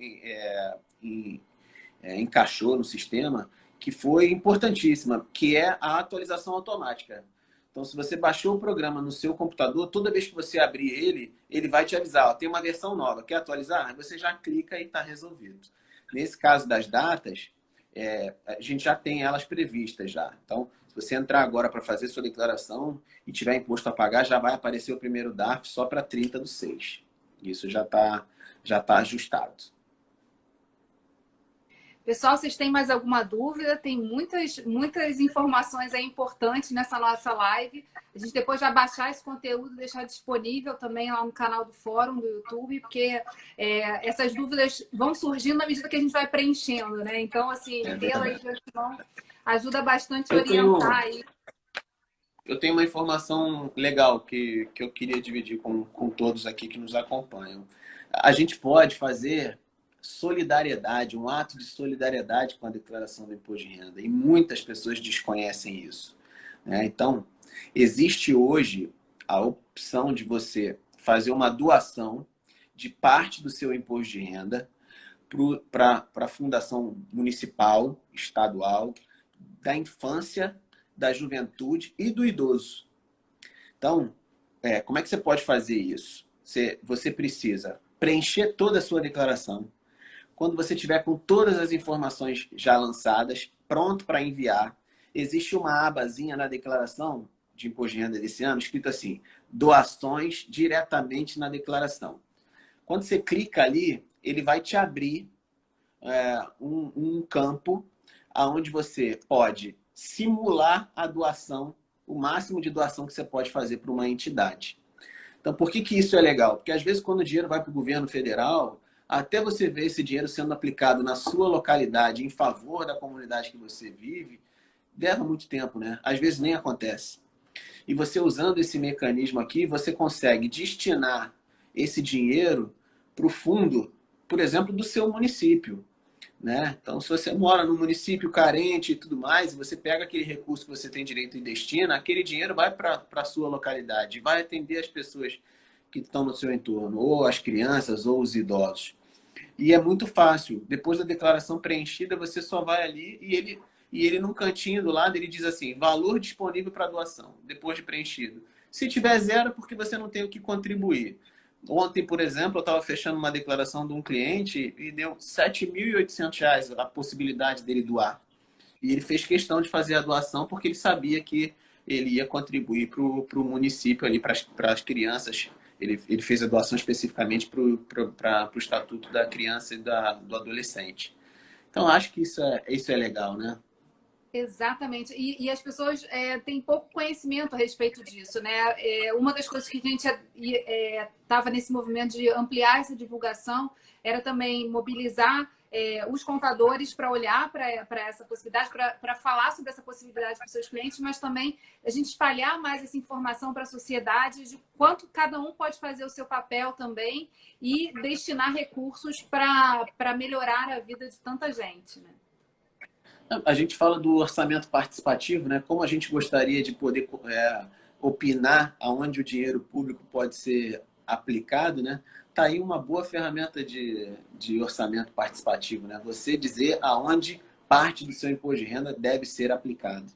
encaixou no sistema que foi importantíssima, que é a atualização automática. Então, se você baixou o programa no seu computador, toda vez que você abrir ele vai te avisar, ó, tem uma versão nova, quer atualizar? Você já clica e está resolvido. Nesse caso das datas, a gente já tem elas previstas já. Então, se você entrar agora para fazer sua declaração e tiver imposto a pagar, já vai aparecer o primeiro DARF só para 30/6. Isso já tá ajustado. Pessoal, vocês têm mais alguma dúvida? Tem muitas informações aí importantes nessa nossa live. A gente depois vai baixar esse conteúdo, deixar disponível também lá no canal do Fórum, do YouTube, porque essas dúvidas vão surgindo na medida que a gente vai preenchendo, né? Então, assim, tê-la aí de antemão ajuda bastante a orientar aí. Eu tenho uma informação legal que eu queria dividir com todos aqui que nos acompanham. A gente pode fazer solidariedade, um ato de solidariedade com a declaração do imposto de renda. E muitas pessoas desconhecem isso, né? Então, existe hoje a opção de você fazer uma doação de parte do seu imposto de renda para a fundação municipal, estadual, da infância, da juventude e do idoso. Então, como é que você pode fazer isso? Você precisa preencher toda a sua declaração. Quando você tiver com todas as informações já lançadas, pronto para enviar, existe uma abazinha na declaração de imposto de renda desse ano, escrito assim, doações diretamente na declaração. Quando você clica ali, ele vai te abrir um campo onde você pode simular a doação, o máximo de doação que você pode fazer para uma entidade. Então, por que isso é legal? Porque às vezes quando o dinheiro vai para o governo federal, até você ver esse dinheiro sendo aplicado na sua localidade em favor da comunidade que você vive, leva muito tempo, né? Às vezes nem acontece. E você usando esse mecanismo aqui, você consegue destinar esse dinheiro para o fundo, por exemplo, do seu município, né? Então, se você mora num município carente e tudo mais, e você pega aquele recurso que você tem direito e destina, aquele dinheiro vai para a sua localidade, vai atender as pessoas que estão no seu entorno, ou as crianças, ou os idosos. E é muito fácil. Depois da declaração preenchida, você só vai ali e ele num cantinho do lado, ele diz assim, valor disponível para doação, depois de preenchido. Se tiver zero, porque você não tem o que contribuir. Ontem, por exemplo, eu estava fechando uma declaração de um cliente e deu R$ 7.800 a possibilidade dele doar. E ele fez questão de fazer a doação porque ele sabia que ele ia contribuir para o município ali, para as crianças Ele fez a doação especificamente para o Estatuto da Criança e do Adolescente. Então, acho que isso é legal, né? Exatamente. E as pessoas têm pouco conhecimento a respeito disso, né? Uma das coisas que a gente estava nesse movimento de ampliar essa divulgação era também mobilizar os contadores para olhar para essa possibilidade, para falar sobre essa possibilidade para os seus clientes, mas também a gente espalhar mais essa informação para a sociedade de quanto cada um pode fazer o seu papel também e destinar recursos para melhorar a vida de tanta gente, né? A gente fala do orçamento participativo, né? Como a gente gostaria de poder opinar aonde o dinheiro público pode ser aplicado, né? Tá aí uma boa ferramenta de orçamento participativo, né? Você dizer aonde parte do seu imposto de renda deve ser aplicado.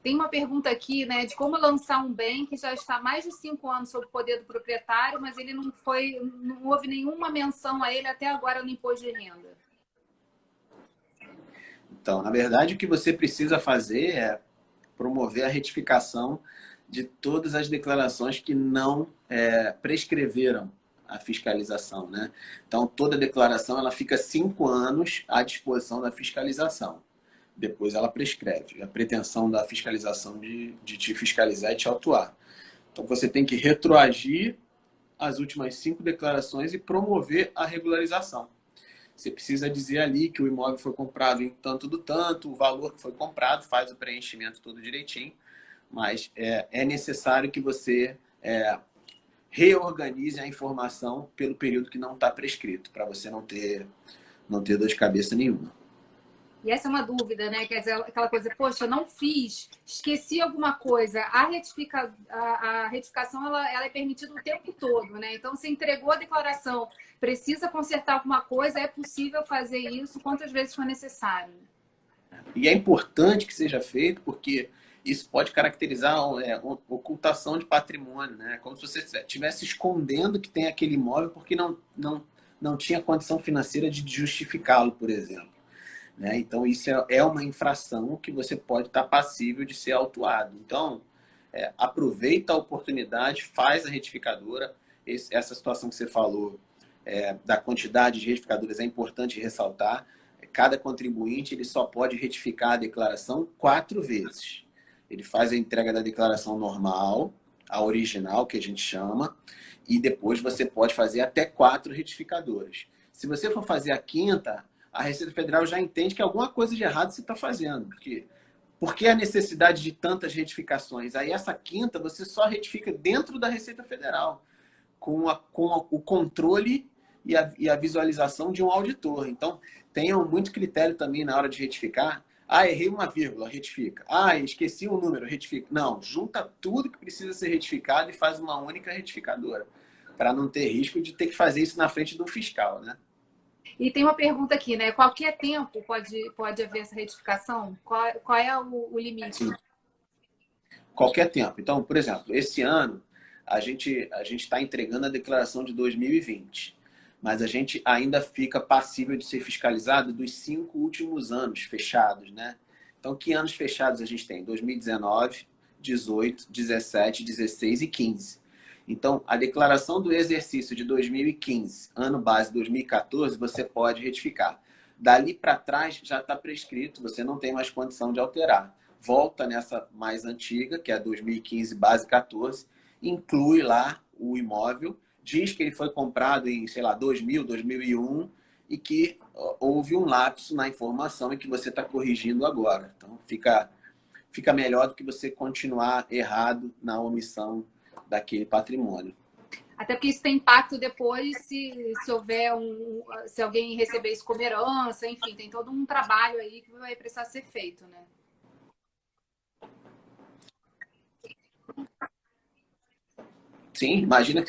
Tem uma pergunta aqui, né, de como lançar um bem que já está há mais de 5 anos sob o poder do proprietário, mas ele não houve nenhuma menção a ele até agora no imposto de renda. Então, na verdade, o que você precisa fazer é promover a retificação de todas as declarações que não prescreveram a fiscalização, né? Então, toda declaração ela fica 5 anos à disposição da fiscalização. Depois ela prescreve. A pretensão da fiscalização de te fiscalizar e te autuar. Então, você tem que retroagir as últimas 5 declarações e promover a regularização. Você precisa dizer ali que o imóvel foi comprado em tanto do tanto, o valor que foi comprado, faz o preenchimento todo direitinho, mas é necessário que você reorganize a informação pelo período que não está prescrito, para você não ter dor de cabeça nenhuma. E essa é uma dúvida, né? Quer dizer, aquela coisa, poxa, eu não fiz, esqueci alguma coisa. A retificação ela é permitida o tempo todo, né? Então, você entregou a declaração, precisa consertar alguma coisa, é possível fazer isso quantas vezes for necessário. E é importante que seja feito, porque isso pode caracterizar ocultação de patrimônio, né? Como se você estivesse escondendo que tem aquele imóvel porque não tinha condição financeira de justificá-lo, por exemplo. Né? Então, isso é uma infração que você pode estar passível de ser autuado. Então, aproveita a oportunidade, faz a retificadora. Essa situação que você falou da quantidade de retificadoras é importante ressaltar. Cada contribuinte ele só pode retificar a declaração 4 vezes. Ele faz a entrega da declaração normal, a original, que a gente chama, e depois você pode fazer até 4 retificadoras. Se você for fazer a 5ª, a Receita Federal já entende que alguma coisa de errado você está fazendo. Por que a necessidade de tantas retificações? Aí essa 5ª você só retifica dentro da Receita Federal, com o controle e a visualização de um auditor. Então, tenham muito critério também na hora de retificar. Errei uma vírgula, retifica. Esqueci um número, retifica. Não, junta tudo que precisa ser retificado e faz uma única retificadora, para não ter risco de ter que fazer isso na frente do fiscal, né? E tem uma pergunta aqui, né? Qualquer tempo pode haver essa retificação? Qual é o limite? Sim. Qualquer tempo. Então, por exemplo, esse ano a gente está entregando a declaração de 2020, mas a gente ainda fica passível de ser fiscalizado dos 5 últimos anos fechados, né? Então, que anos fechados a gente tem? 2019, 18, 17, 16 e 15. Então, a declaração do exercício de 2015, ano base 2014, você pode retificar. Dali para trás já está prescrito, você não tem mais condição de alterar. Volta nessa mais antiga, que é a 2015 base 14, inclui lá o imóvel, diz que ele foi comprado em, 2000, 2001 e que houve um lapso na informação e que você está corrigindo agora. Então, fica melhor do que você continuar errado na omissão daquele patrimônio. Até porque isso tem impacto depois se houver se alguém receber isso como herança, enfim, tem todo um trabalho aí que vai precisar ser feito, né? Sim,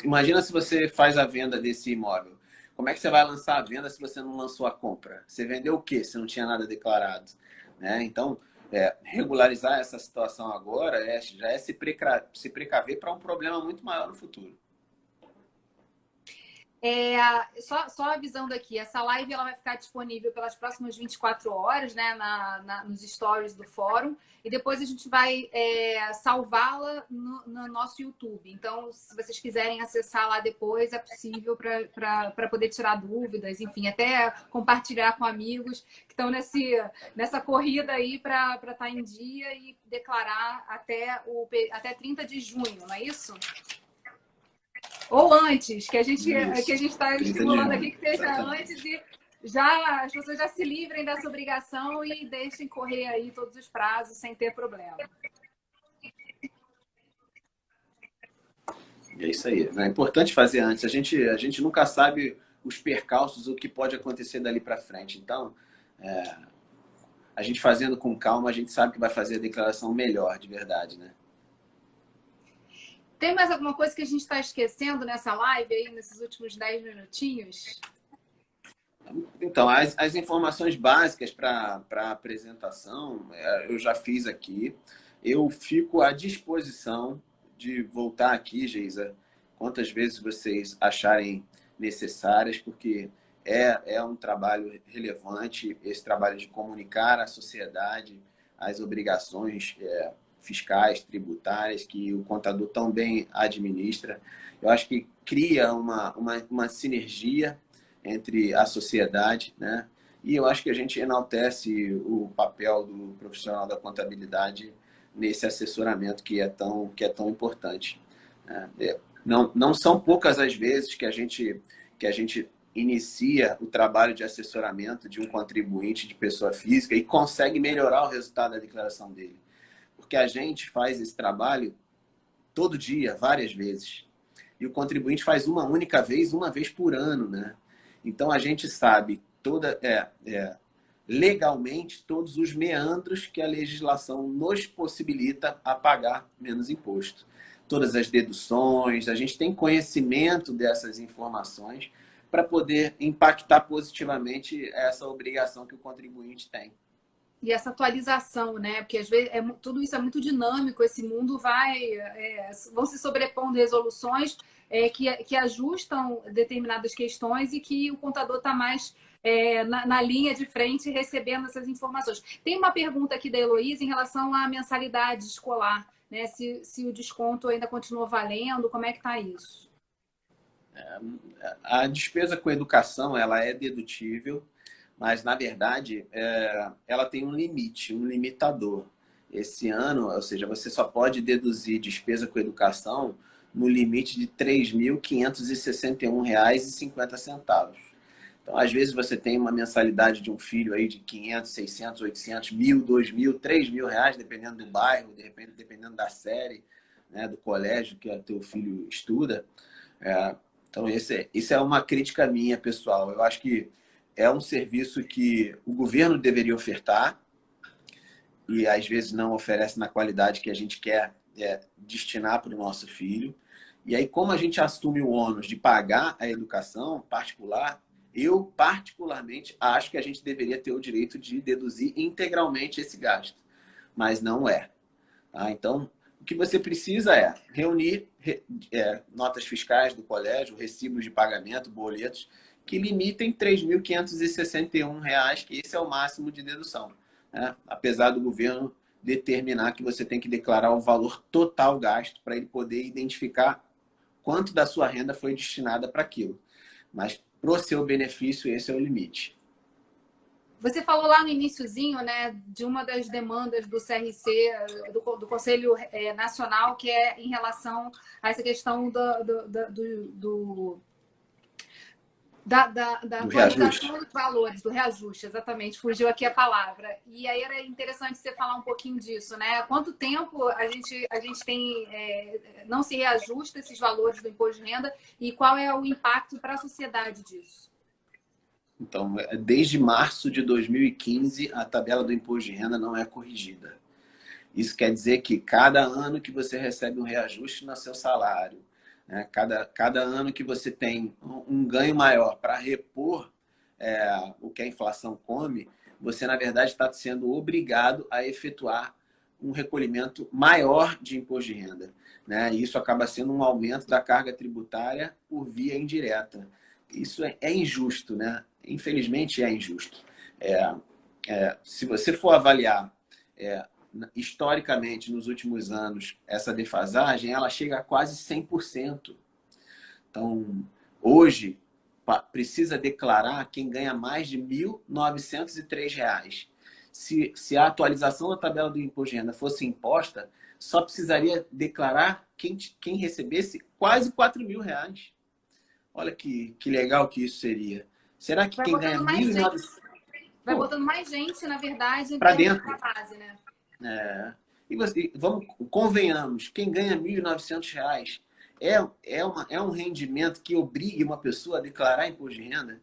imagina se você faz a venda desse imóvel. Como é que você vai lançar a venda se você não lançou a compra? Você vendeu o quê se não tinha nada declarado? Né? Então, regularizar essa situação agora já é se precaver para um problema muito maior no futuro. Só avisando aqui, essa live ela vai ficar disponível pelas próximas 24 horas, né, nos stories do fórum, e depois a gente vai salvá-la no nosso YouTube. Então, se vocês quiserem acessar lá depois, é possível para poder tirar dúvidas, enfim, até compartilhar com amigos que estão nessa corrida aí para estar em dia e declarar até 30 de junho, não é isso? Ou antes, que a gente está estimulando aqui que seja antes e as pessoas já se livrem dessa obrigação e deixem correr aí todos os prazos sem ter problema. É isso aí. É importante fazer antes. A gente nunca sabe os percalços, o que pode acontecer dali para frente. Então, a gente fazendo com calma, a gente sabe que vai fazer a declaração melhor, de verdade, né? Tem mais alguma coisa que a gente está esquecendo nessa live aí, nesses últimos 10 minutinhos? Então, as informações básicas para a apresentação, eu já fiz aqui. Eu fico à disposição de voltar aqui, Geisa, quantas vezes vocês acharem necessárias, porque é um trabalho relevante, esse trabalho de comunicar à sociedade as obrigações fiscais, tributárias, que o contador também administra. Eu acho que cria uma sinergia entre a sociedade, né? E eu acho que a gente enaltece o papel do profissional da contabilidade nesse assessoramento que é tão importante. Não são poucas as vezes que a gente inicia o trabalho de assessoramento de um contribuinte de pessoa física e consegue melhorar o resultado da declaração dele. Porque a gente faz esse trabalho todo dia, várias vezes. E o contribuinte faz uma única vez, uma vez por ano, né? Então, a gente sabe legalmente todos os meandros que a legislação nos possibilita a pagar menos imposto. Todas as deduções, a gente tem conhecimento dessas informações para poder impactar positivamente essa obrigação que o contribuinte tem. E essa atualização, né? Porque às vezes tudo isso é muito dinâmico, esse mundo vão se sobrepondo resoluções que ajustam determinadas questões e que o contador está mais na linha de frente recebendo essas informações. Tem uma pergunta aqui da Heloísa em relação à mensalidade escolar, né? Se o desconto ainda continua valendo, como é que está isso? A despesa com educação ela é dedutível, mas, na verdade, ela tem um limite, um limitador. Esse ano, ou seja, você só pode deduzir despesa com educação no limite de R$ 3.561,50. Então, às vezes, você tem uma mensalidade de um filho aí de 500, 600, 800, 1.000, 2.000, 3.000 reais, dependendo do bairro, dependendo da série, né, do colégio que o teu filho estuda. Então, isso é uma crítica minha, pessoal. Eu acho que é um serviço que o governo deveria ofertar e, às vezes, não oferece na qualidade que a gente quer destinar para o nosso filho. E aí, como a gente assume o ônus de pagar a educação particular, eu, particularmente, acho que a gente deveria ter o direito de deduzir integralmente esse gasto. Mas não é. Tá? Então, o que você precisa é reunir notas fiscais do colégio, recibos de pagamento, boletos, que limitem R$ 3.561, que esse é o máximo de dedução, né? Apesar do governo determinar que você tem que declarar o valor total gasto para ele poder identificar quanto da sua renda foi destinada para aquilo. Mas, para o seu benefício, esse é o limite. Você falou lá no iniciozinho, né, de uma das demandas do CRC, do Conselho Nacional, que é em relação a essa questão da atualização dos valores, do reajuste, exatamente, fugiu aqui a palavra. E aí era interessante você falar um pouquinho disso, né? Há quanto tempo a gente tem, não se reajusta esses valores do imposto de renda e qual é o impacto para a sociedade disso? Então, desde março de 2015, a tabela do imposto de renda não é corrigida. Isso quer dizer que cada ano que você recebe um reajuste no seu salário, né? Cada ano que você tem um ganho maior para repor o que a inflação come, você, na verdade, está sendo obrigado a efetuar um recolhimento maior de imposto de renda, né? E isso acaba sendo um aumento da carga tributária por via indireta. isso é injusto, né? Infelizmente é injusto. Se você for avaliar historicamente nos últimos anos essa defasagem, ela chega a quase 100%. Então, hoje, precisa declarar quem ganha mais de R$ 1.903. Se a atualização da tabela do imposto de renda fosse imposta, só precisaria declarar quem recebesse quase R$ 4.000. Olha que legal que isso seria. Será que Vai quem ganha botando mais gente, 1.900 vai botando mais gente, na verdade, para dentro dentro? da base, né? E convenhamos, quem ganha R$ 1.900 é um rendimento que obrigue uma pessoa a declarar imposto de renda,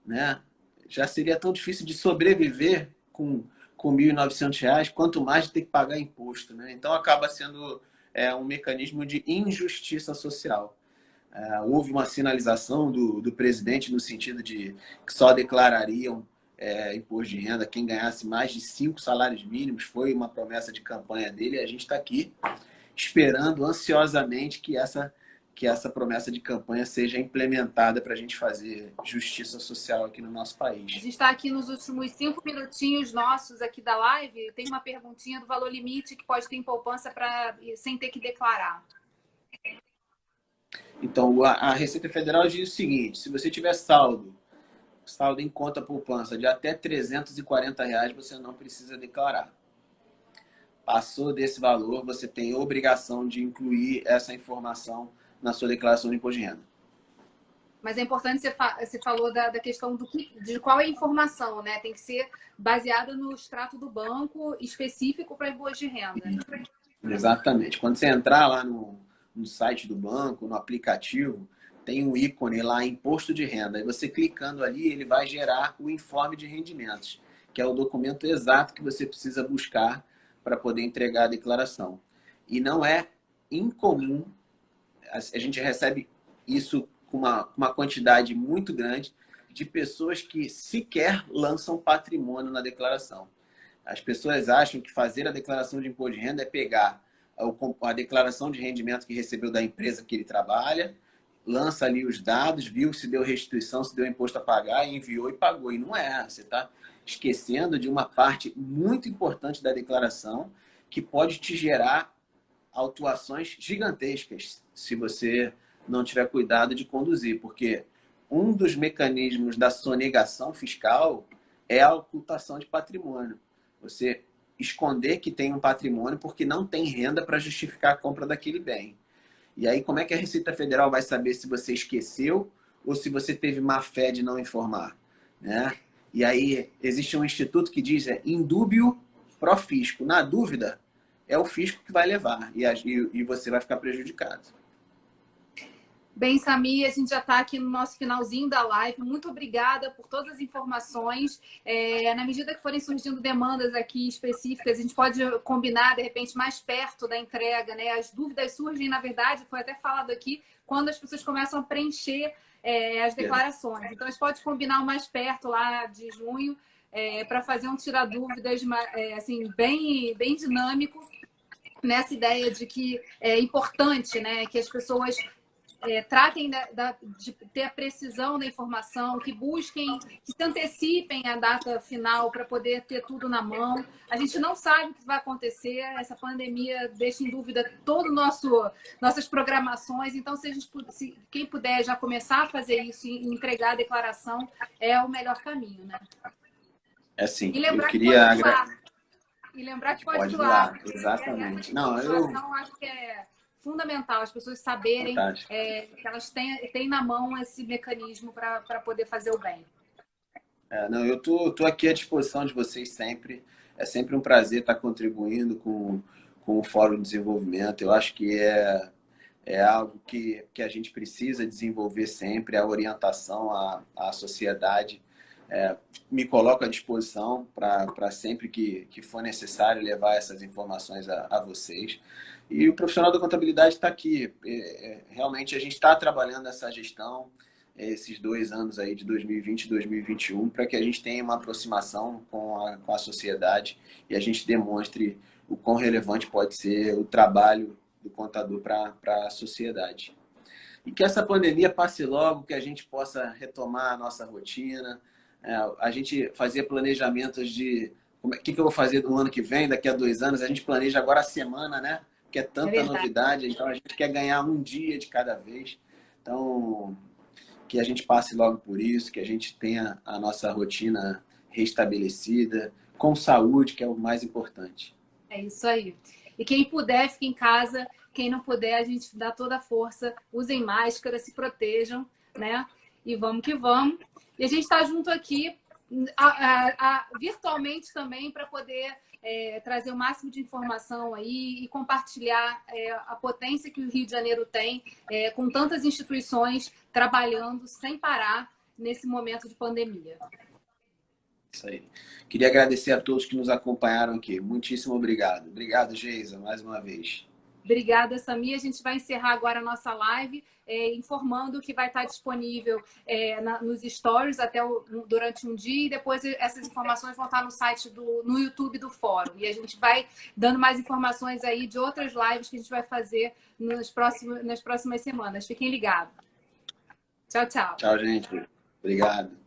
né? Já seria tão difícil de sobreviver com R$ 1.900, quanto mais de ter que pagar imposto, né? Então acaba sendo um mecanismo de injustiça social. Houve uma sinalização do presidente no sentido de que só declarariam imposto de renda quem ganhasse mais de 5 salários mínimos. Foi uma promessa de campanha dele, e a gente está aqui esperando ansiosamente que essa promessa de campanha seja implementada para a gente fazer justiça social aqui no nosso A país. gente está aqui nos últimos 5 minutinhos nossos aqui da live. Tem uma perguntinha do valor limite que pode ter em poupança sem ter que declarar. Então, a Receita Federal diz o seguinte: se você tiver saldo em conta poupança de até R$ 340, você não precisa declarar. Passou desse valor, você tem obrigação de incluir essa informação na sua declaração de imposto de renda. Mas é importante, você falou da questão de qual é a informação, né? Tem que ser baseada no extrato do banco específico para imposto de renda. Exatamente. Quando você entrar lá no site do banco, no aplicativo, tem um ícone lá, imposto de renda. E você clicando ali, ele vai gerar o informe de rendimentos, que é o documento exato que você precisa buscar para poder entregar a declaração. E não é incomum, a gente recebe isso com uma quantidade muito grande de pessoas que sequer lançam patrimônio na declaração. As pessoas acham que fazer a declaração de imposto de renda é pegar a declaração de rendimento que recebeu da empresa que ele trabalha, lança ali os dados, viu se deu restituição, se deu imposto a pagar, enviou e pagou. E não é. Você está esquecendo de uma parte muito importante da declaração que pode te gerar autuações gigantescas se você não tiver cuidado de conduzir, porque um dos mecanismos da sonegação fiscal é a ocultação de patrimônio. Você esconder que tem um patrimônio porque não tem renda para justificar a compra daquele bem. E aí, como é que a Receita Federal vai saber se você esqueceu ou se você teve má fé de não informar, né? E aí, existe um instituto que diz in dúbio pro fisco. Na dúvida, é o fisco que vai levar e você vai ficar prejudicado. Bem, Samir, a gente já está aqui no nosso finalzinho da live. Muito obrigada por todas as informações. Na medida que forem surgindo demandas aqui específicas, a gente pode combinar, de repente, mais perto da entrega, né? As dúvidas surgem, na verdade, foi até falado aqui, quando as pessoas começam a preencher as declarações. Então, a gente pode combinar mais perto, lá de junho, para fazer um tirar dúvidas assim, bem dinâmico, nessa ideia de que é importante, né, que as pessoas tratem de ter a precisão da informação, que busquem, que se antecipem a data final para poder ter tudo na mão. A gente não sabe o que vai acontecer, essa pandemia deixa em dúvida todo nossas programações, então se quem puder já começar a fazer isso e entregar a declaração é o melhor caminho, né? Assim, e lembrar eu queria E lembrar que pode doar. doar. Exatamente. Não, eu acho que é fundamental as pessoas saberem que elas têm na mão esse mecanismo para poder fazer o bem. Não, eu tô aqui à disposição de vocês sempre. É sempre um prazer estar contribuindo com o Fórum de Desenvolvimento. Eu acho que é algo que a gente precisa desenvolver sempre, a orientação à sociedade. Me coloco à disposição para sempre que for necessário levar essas informações a vocês. E o profissional da contabilidade está aqui. Realmente a gente está trabalhando essa gestão esses 2 anos aí de 2020 e 2021 para que a gente tenha uma aproximação com a sociedade e a gente demonstre o quão relevante pode ser o trabalho do contador para a sociedade. e que essa pandemia passe logo, que a gente possa retomar a nossa rotina, a gente fazer planejamentos de o que eu vou fazer no ano que vem, daqui a 2 anos. A gente planeja agora a semana, né? Que é É tanta verdade. novidade, então a gente quer ganhar um dia de cada vez. Então, que a gente passe logo por isso, que a gente tenha a nossa rotina restabelecida, com saúde, que é o mais importante. É isso aí. E quem puder, fique em casa. Quem não puder, a gente dá toda a força. Usem máscara, se protejam, né? E vamos que vamos. E a gente está junto aqui virtualmente também para poder trazer o máximo de informação aí e compartilhar a potência que o Rio de Janeiro tem com tantas instituições trabalhando sem parar nesse momento de pandemia. Isso aí. Queria agradecer a todos que nos acompanharam aqui. Muitíssimo obrigado. Obrigado, Geisa, mais uma vez. Obrigada, Samir. A gente vai encerrar agora a nossa live, informando que vai estar disponível nos stories durante um dia, e depois essas informações vão estar no site no YouTube do Fórum. E a gente vai dando mais informações aí de outras lives que a gente vai fazer nas próximas semanas. Fiquem ligados. Tchau, tchau. Tchau, gente. Obrigado.